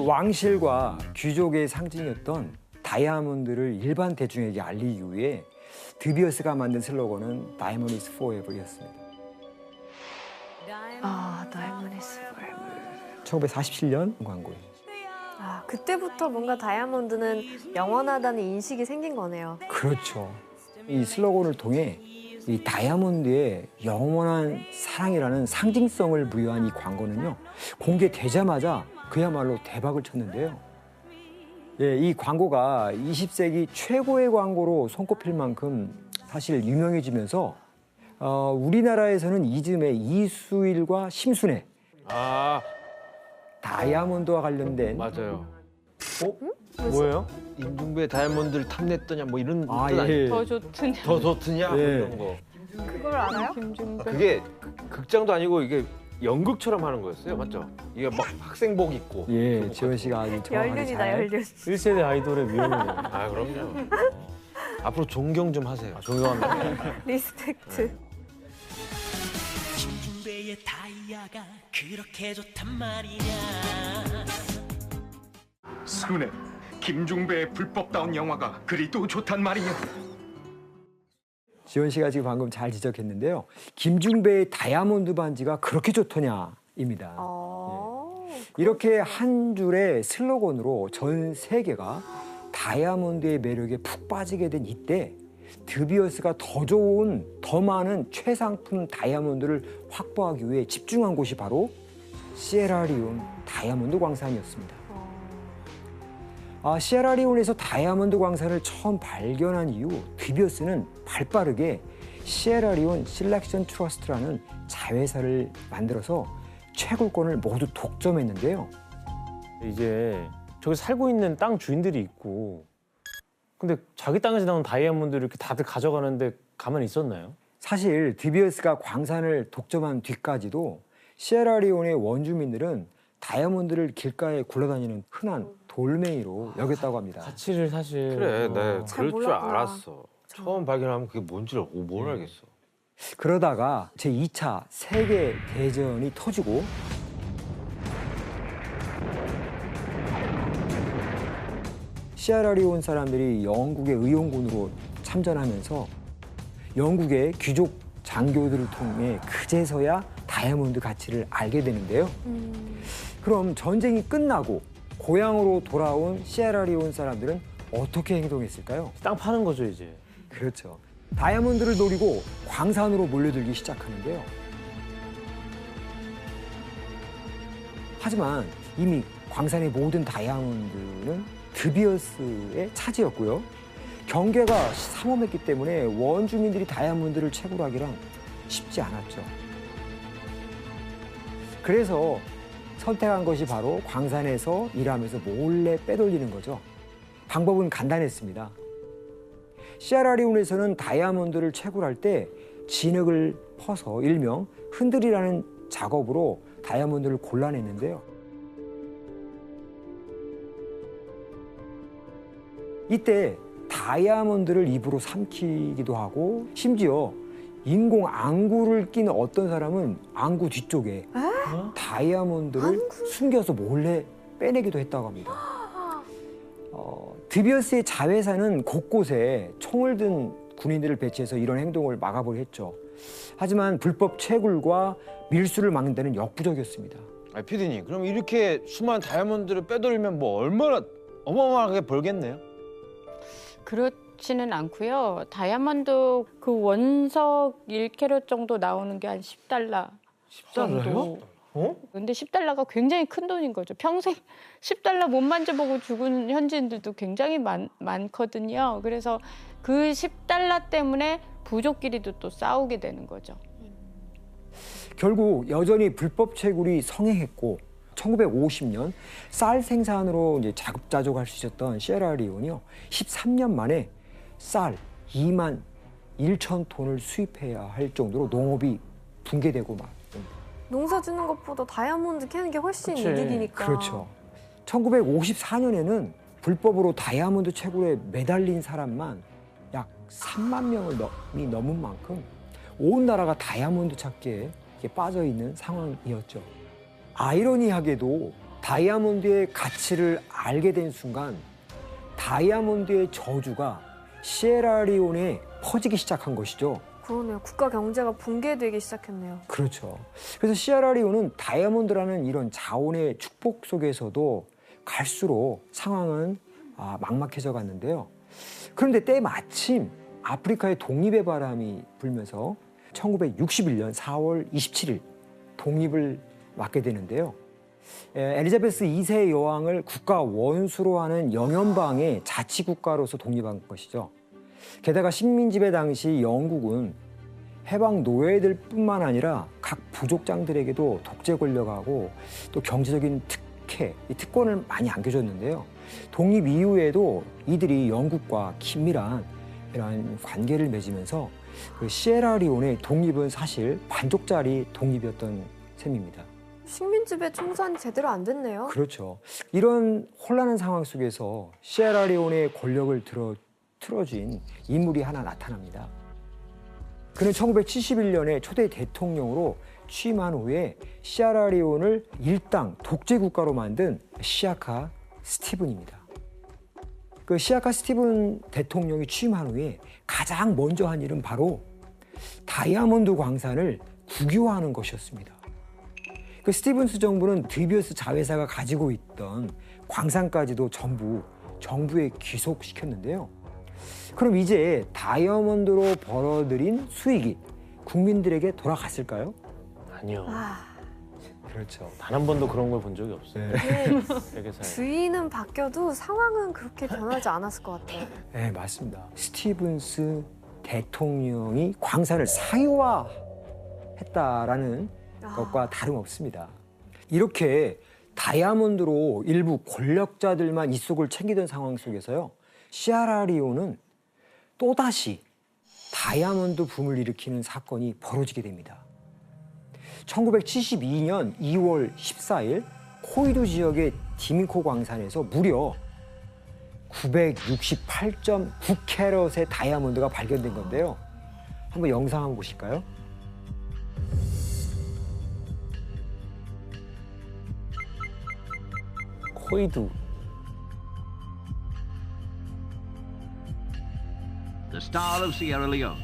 왕실과 귀족의 상징이었던 다이아몬드를 일반 대중에게 알리기 위해 드비어스가 만든 슬로건은 Diamond is Forever였습니다. Diamond is forever. 1947년 광고예요. 그때부터 뭔가 다이아몬드는 영원하다는 인식이 생긴 거네요. 그렇죠. 이 슬로건을 통해 이 다이아몬드의 영원한 사랑이라는 상징성을 부여한 이 광고는요, 공개되자마자 그야말로 대박을 쳤는데요. 예, 이 광고가 20세기 최고의 광고로 손꼽힐 만큼 사실 유명해지면서 우리나라에서는 이듬해 이수일과 심순애, 다이아몬드와 관련된 맞아요. 뭐예요? 임종배의 다이아몬드를 탐냈더냐 뭐 이런 뜻 아니에요? 예. 더 좋더냐. 더 좋더냐 뭐 예. 이런 거. 그걸 알아요? 김종배. 그게 극장도 아니고 이게 연극처럼 하는 거였어요, 맞죠? 이게 막 학생복 입고. 예, 지원 씨가 아주 정확하게 연륜이다, 잘. 연륜. 1세대 아이돌의 위험이네요. 아 그럼요. 앞으로 존경 좀 하세요. 존경합니다. 리스펙트. 김종배의 다이아가 그렇게 좋단 말이냐. 순애, 김종배의 불법다운 영화가 그리도 좋단 말이냐. 지원 씨가 지금 방금 잘 지적했는데요. 김중배의 다이아몬드 반지가 그렇게 좋더냐입니다. 이렇게 한 줄의 슬로건으로 전 세계가 다이아몬드의 매력에 푹 빠지게 된 이때 드비어스가 더 좋은, 더 많은 최상품 다이아몬드를 확보하기 위해 집중한 곳이 바로 시에라리온 다이아몬드 광산이었습니다. 시에라리온에서 다이아몬드 광산을 처음 발견한 이후 드비어스는 발빠르게 시에라리온 실렉션 트러스트라는 자회사를 만들어서 채굴권을 모두 독점했는데요. 이제 저기 살고 있는 땅 주인들이 있고, 근데 자기 땅에서 나온 다이아몬드를 이렇게 다들 가져가는데 가만히 있었나요? 사실 드비어스가 광산을 독점한 뒤까지도 시에라리온의 원주민들은 다이아몬드를 길가에 굴러다니는 흔한 돌멩이로 여겼다고 합니다. 가치를 사실. 그래, 네, 잘 그럴 줄 몰랐구나. 알았어. 처음 발견하면 그게 뭔지를 뭘 알겠어. 그러다가 제2차 세계 대전이 터지고 시에라리온 사람들이 영국의 의용군으로 참전하면서 영국의 귀족 장교들을 통해 그제서야 다이아몬드 가치를 알게 되는데요. 그럼 전쟁이 끝나고 고향으로 돌아온 시에라리온 사람들은 어떻게 행동했을까요? 땅 파는 거죠, 이제. 그렇죠. 다이아몬드를 노리고 광산으로 몰려들기 시작하는데요. 하지만 이미 광산의 모든 다이아몬드는 드비어스의 차지였고요. 경계가 삼엄했기 때문에 원주민들이 다이아몬드를 채굴하기란 쉽지 않았죠. 그래서 선택한 것이 바로 광산에서 일하면서 몰래 빼돌리는 거죠. 방법은 간단했습니다. 시에라리온에서는 다이아몬드를 채굴할 때 진흙을 퍼서 일명 흔들이라는 작업으로 다이아몬드를 골라냈는데요. 이때 다이아몬드를 입으로 삼키기도 하고 심지어 인공 앙구를 낀 어떤 사람은 앙구 뒤쪽에 다이아몬드를 숨겨서 몰래 빼내기도 했다고 합니다. 드비어스의 자회사는 곳곳에 총을 든 군인들을 배치해서 이런 행동을 막아보려 했죠. 하지만 불법 채굴과 밀수를 막는 데는 역부족이었습니다. 아, 피디님, 그럼 이렇게 수많은 다이아몬드를 빼돌리면 뭐 얼마나 어마어마하게 벌겠네요? 그렇지는 않고요. 다이아몬드 그 원석 1캐럿 정도 나오는 게 한 10달러. 10달러요? 근데 10달러가 굉장히 큰 돈인 거죠. 평생 10달러 못 만져보고 죽은 현지인들도 굉장히 많거든요. 그래서 그 10달러 때문에 부족끼리도 또 싸우게 되는 거죠. 결국 여전히 불법 채굴이 성행했고 1950년 쌀 생산으로 이제 자급자족할 수 있었던 시에라리온이요. 13년 만에 쌀 2만 1천 톤을 수입해야 할 정도로 농업이 붕괴되고 막. 농사 짓는 것보다 다이아몬드 캐는 게 훨씬 그치. 이득이니까. 그렇죠. 1954년에는 불법으로 다이아몬드 채굴에 매달린 사람만 약 3만 명이 넘은 만큼 온 나라가 다이아몬드 찾기에 빠져 있는 상황이었죠. 아이러니하게도 다이아몬드의 가치를 알게 된 순간 다이아몬드의 저주가 시에라리온에 퍼지기 시작한 것이죠. 그러네요. 국가 경제가 붕괴되기 시작했네요. 그렇죠. 그래서 시에라리온은 다이아몬드라는 이런 자원의 축복 속에서도 갈수록 상황은 막막해져 갔는데요. 그런데 때마침 아프리카의 독립의 바람이 불면서 1961년 4월 27일 독립을 맞게 되는데요. 엘리자베스 2세 여왕을 국가 원수로 하는 영연방의 자치국가로서 독립한 것이죠. 게다가 식민지배 당시 영국은 해방 노예들뿐만 아니라 각 부족장들에게도 독재 권력하고 또 경제적인 특혜, 이 특권을 많이 안겨줬는데요. 독립 이후에도 이들이 영국과 긴밀한 이런 관계를 맺으면서 그 시에라리온의 독립은 사실 반쪽짜리 독립이었던 셈입니다. 식민지배 청산이 제대로 안 됐네요. 그렇죠. 이런 혼란한 상황 속에서 시에라리온의 권력을 틀어쥔 인물이 하나 나타납니다. 그는 1971년에 초대 대통령으로 취임한 후에 시에라리온을 일당 독재 국가로 만든 시아카 스티븐입니다. 그 시아카 스티븐 대통령이 취임한 후에 가장 먼저 한 일은 바로 다이아몬드 광산을 국유화하는 것이었습니다. 그 스티븐스 정부는 드비어스 자회사가 가지고 있던 광산까지도 전부 정부에 귀속시켰는데요. 그럼 이제 다이아몬드로 벌어들인 수익이 국민들에게 돌아갔을까요? 아니요. 그렇죠. 단 한 번도 그런 걸 본 적이 없어요. 네. 세계사에. 주인은 바뀌어도 상황은 그렇게 변하지 않았을 것 같아요. 네, 맞습니다. 스티븐스 대통령이 광산을 사유화했다라는 것과 다름없습니다. 이렇게 다이아몬드로 일부 권력자들만 이속을 챙기던 상황 속에서요. 시에라리온은 또다시 다이아몬드 붐을 일으키는 사건이 벌어지게 됩니다. 1972년 2월 14일 코이두 지역의 디민코 광산에서 무려 968.9캐럿의 다이아몬드가 발견된 건데요. 한번 영상 한번 보실까요? 코이두. The star of Sierra Leone.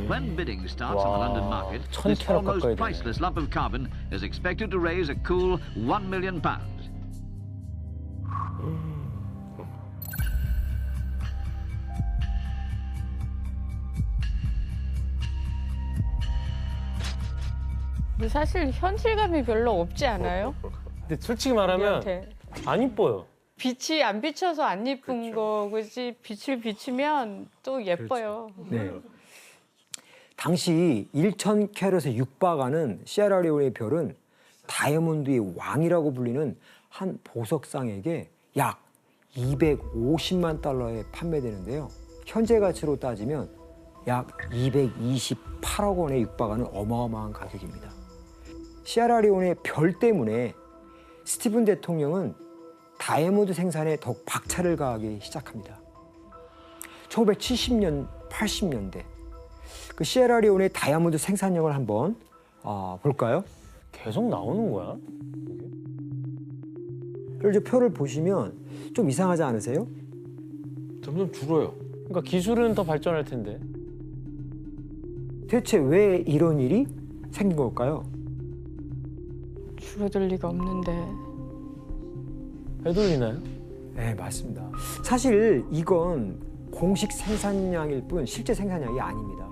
When bidding starts on the London market, this $1,000 almost 가까이 되네. priceless lump of carbon is expected to raise a cool £1 million. 근데 사실 현실감이 별로 없지 않아요? 근데 솔직히 말하면 우리한테. 안 이뻐요. 빛이 안 비쳐서 안 예쁜 거지 빛을 비추면 또 예뻐요. 네. 당시 1,000캐럿에 육박하는 시에라리온의 별은 다이아몬드의 왕이라고 불리는 한 보석상에게 약 250만 달러에 판매되는데요. 현재 가치로 따지면 약 228억 원에 육박하는 어마어마한 가격입니다. 시에라리온의 별 때문에 스티븐 대통령은 다이아몬드 생산에 더욱 박차를 가하기 시작합니다. 1970년, 80년대 그 시에라리온의 다이아몬드 생산량을 한번 볼까요? 계속 나오는 거야? 그리고 이 표를 보시면 좀 이상하지 않으세요? 점점 줄어요. 그러니까 기술은 더 발전할 텐데. 대체 왜 이런 일이 생긴 걸까요? 줄어들 리가 없는데. 되돌리나요? 네, 맞습니다. 사실 이건 공식 생산량일 뿐 실제 생산량이 아닙니다.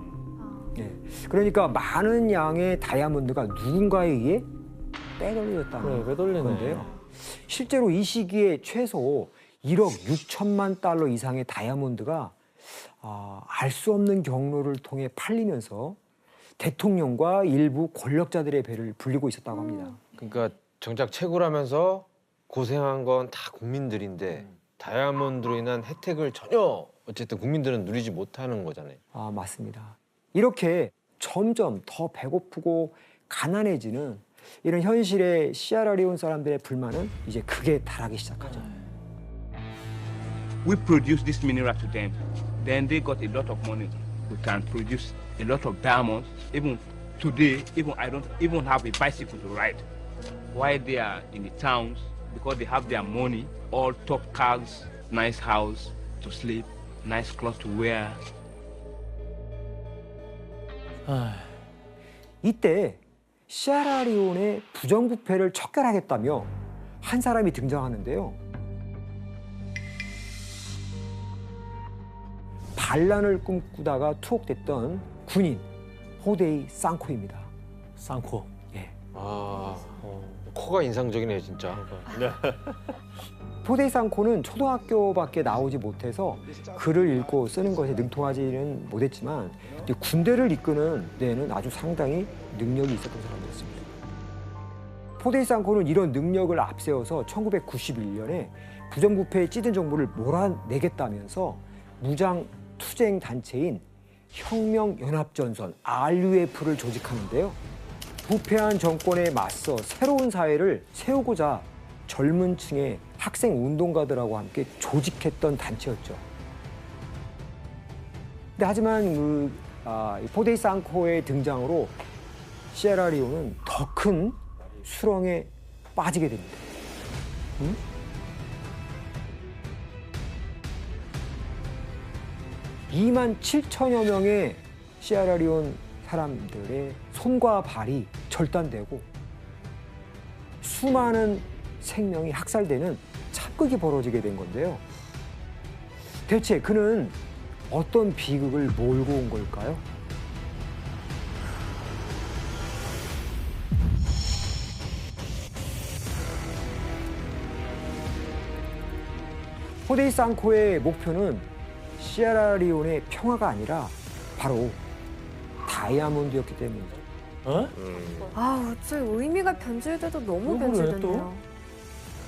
네. 그러니까 많은 양의 다이아몬드가 누군가에 의해 빼돌려졌다는 그래, 빼돌리네. 건데요. 실제로 이 시기에 최소 1억 6천만 달러 이상의 다이아몬드가 알 수 없는 경로를 통해 팔리면서 대통령과 일부 권력자들의 배를 불리고 있었다고 합니다. 그러니까 정작 채굴하면서 고생한 건 다 국민들인데 다이아몬드로 인한 혜택을 전혀 어쨌든 국민들은 누리지 못하는 거잖아요. 맞습니다. 이렇게 점점 더 배고프고 가난해지는 이런 현실의 시에라리온 사람들의 불만은 이제 극에 달하기 시작하죠. We produce this mineral to them. Then they got a lot of money. We can produce a lot of diamonds. Even today, even I don't even have a bicycle to ride. Why they are in the towns? Because they have their money, all top cars, nice house to sleep, nice clothes to wear. 이때 시에라리온의 부정부패를 척결하겠다며 한 사람이 등장하는데요. 반란을 꿈꾸다가 투옥됐던 군인 호데이 쌍코입니다. 쌍코. 예. 아, 코가 인상적이네요, 진짜. 호데이 쌍코는 초등학교밖에 나오지 못해서 글을 읽고 쓰는 것에 능통하지는 못했지만 군대를 이끄는 데에는 아주 상당히 능력이 있었던 사람이었습니다. 호데이 쌍코는 이런 능력을 앞세워서 1991년에 부정부패에 찌든 정부를 몰아내겠다면서 무장 투쟁 단체인 혁명연합전선 RUF를 조직하는데요. 부패한 정권에 맞서 새로운 사회를 세우고자 젊은 층의 학생 운동가들하고 함께 조직했던 단체였죠. 근데 하지만 호데이 쌍코의 등장으로 시에라리온은 더 큰 수렁에 빠지게 됩니다. 2만 7천여 명의 시에라리온 사람들의 손과 발이 절단되고 수많은 생명이 학살되는 참극이 벌어지게 된 건데요. 대체 그는 어떤 비극을 몰고 온 걸까요? 호데이 쌍코의 목표는 시에라리온의 평화가 아니라 바로 다이아몬드였기 때문이죠. 어? 아, 어째 의미가 변질돼도 너무 그래, 변질됐네요. 또?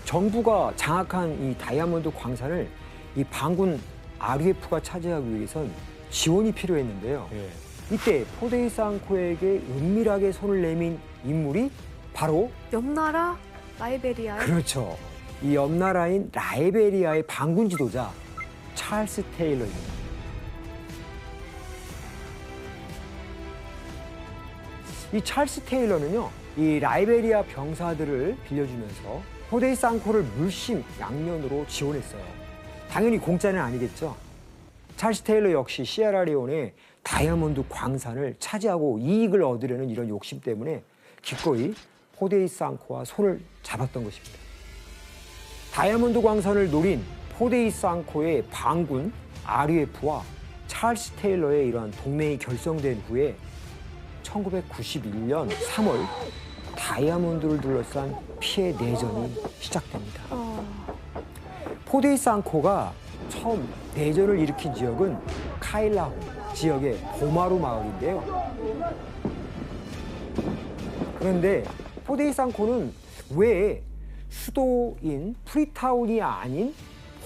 정부가 장악한 이 다이아몬드 광산을 이 반군 RUF가 차지하기 위해선 지원이 필요했는데요. 예. 이때 호데이 쌍코에게 은밀하게 손을 내민 인물이 바로 옆나라 라이베리아. 그렇죠. 이 옆나라인 라이베리아의 반군 지도자 찰스 테일러입니다. 이 찰스 테일러는요, 이 라이베리아 병사들을 빌려주면서 호데이 쌍코를 물심 양면으로 지원했어요. 당연히 공짜는 아니겠죠. 찰스 테일러 역시 시에라리온의 다이아몬드 광산을 차지하고 이익을 얻으려는 이런 욕심 때문에 기꺼이 호데이 쌍코와 손을 잡았던 것입니다. 다이아몬드 광산을 노린 호데이 쌍코의 반군 RUF와 찰스 테일러의 이러한 동맹이 결성된 후에 1991년 3월 다이아몬드를 둘러싼 피해 내전이 시작됩니다. 호데이 쌍코가 처음 내전을 일으킨 지역은 카일라호 지역의 보마루 마을인데요. 그런데 호데이 쌍코는 왜 수도인 프리타운이 아닌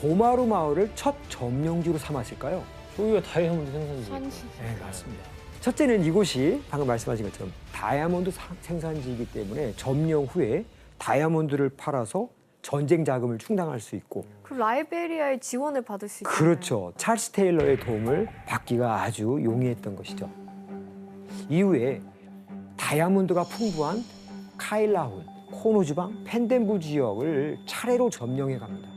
보마루 마을을 첫 점령지로 삼았을까요? 여기가 다이아몬드 생산지. 네, 맞습니다. 첫째는 이곳이 방금 말씀하신 것처럼 다이아몬드 생산지이기 때문에 점령 후에 다이아몬드를 팔아서 전쟁 자금을 충당할 수 있고 그 라이베리아의 지원을 받을 수 있잖아요. 그렇죠. 찰스 테일러의 도움을 받기가 아주 용이했던 것이죠. 이후에 다이아몬드가 풍부한 카일라훈, 코노 지방, 펜덴부 지역을 차례로 점령해 갑니다.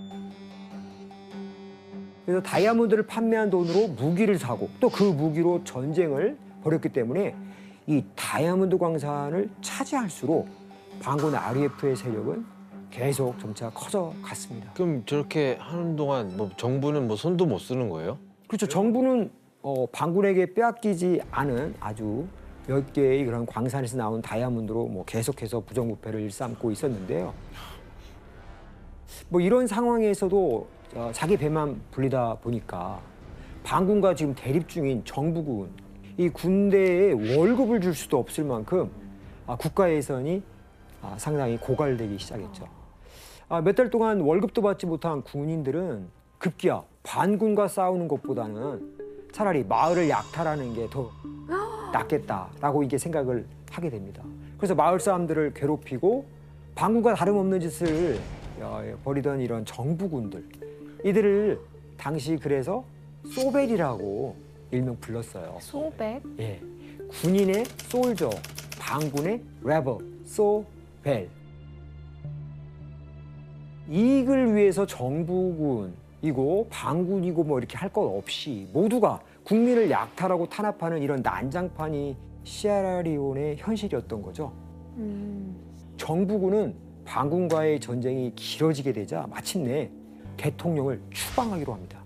그래서 다이아몬드를 판매한 돈으로 무기를 사고 또 그 무기로 전쟁을 벌였기 때문에 이 다이아몬드 광산을 차지할수록 반군 RUF의 세력은 계속 점차 커져 갔습니다. 그럼 저렇게 하는 동안 뭐 정부는 뭐 손도 못 쓰는 거예요? 그렇죠. 정부는 반군에게 빼앗기지 않은 아주 몇 개의 그런 광산에서 나온 다이아몬드로 뭐 계속해서 부정부패를 일삼고 있었는데요. 뭐 이런 상황에서도 자기 배만 불리다 보니까 반군과 지금 대립 중인 정부군, 이 군대에 월급을 줄 수도 없을 만큼 국가 예산이 상당히 고갈되기 시작했죠. 몇 달 동안 월급도 받지 못한 군인들은 급기야 반군과 싸우는 것보다는 차라리 마을을 약탈하는 게 더 낫겠다라고 이게 생각을 하게 됩니다. 그래서 마을 사람들을 괴롭히고 반군과 다름없는 짓을 벌이던 이런 정부군들, 이들을 당시 그래서 소벨이라고 일명 불렀어요. 소백? 예, 군인의 솔저, 반군의 레버, 소벨. 이익을 위해서 정부군이고 반군이고 뭐 이렇게 할 것 없이 모두가 국민을 약탈하고 탄압하는 이런 난장판이 시에라리온의 현실이었던 거죠. 정부군은 반군과의 전쟁이 길어지게 되자 마침내 대통령을 추방하기로 합니다.